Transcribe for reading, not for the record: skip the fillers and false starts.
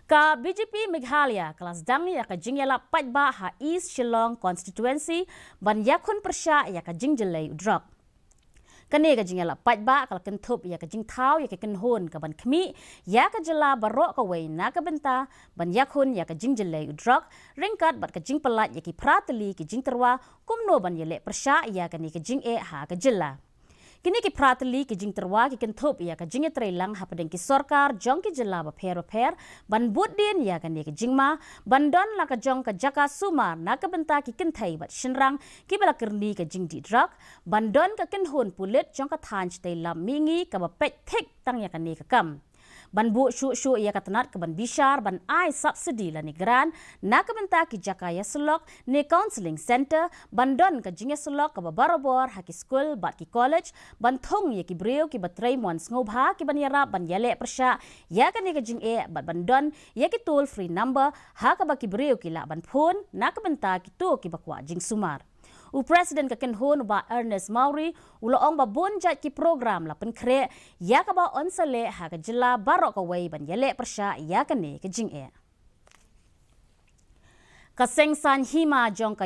Ka BJP Meghalaya kelas dang ya ka jingyala pajba ha East Shillong constituency ban yakun persya ya ka jingjelai udrak. Kani ka jingyala pajba kal kentup ya ka jingthau ya ka kenhon ka ban khmi ya ka jela barok ka wei na ka benta ban yakun ya ka jingjelai udrak ringkat bat ka jingpelat ya ki prateli ki jingterwa kumno ban yele persya ya ka ni ka jinge ha ka jela. Kini ki prateli ki jing terwa ki kentup ya ka jinge trailang hapadeng ki sorkar jong ki jela ba per ban budin ya ka ni ki jingma ban don la ka jong ka jaka sumar na ka benta ki kenthai bat shinrang ki bala kerni ka jing di drak ban don ka kenhun pulit jong ka than chtai lam mingi ka ba pet thek tang ya ka ni ka kam. Ban bu shu ia katanat ke ban bishar ban ai subsidi la negran na ke benta ki jaka ya selok ni counseling center ban don ke jinge selok ke barobor haki school bat ki college ban thong ye ki breu ki batrai mon ngobha ki ban yara ban yale persya ya ke ni ke jinge bat ban don ye ki toll free number ha ka ba ki breu ki la ban phone na ke benta ki tu ki bakwa jing sumar. Presiden ka kenhon ba Ernest Mauri uloong ba bonjat ki program la penkre ya ka ba onsale ha ka jela barok ka wei ban yele persya ya ka ne ka jing e. Ka sengsan hima jong ka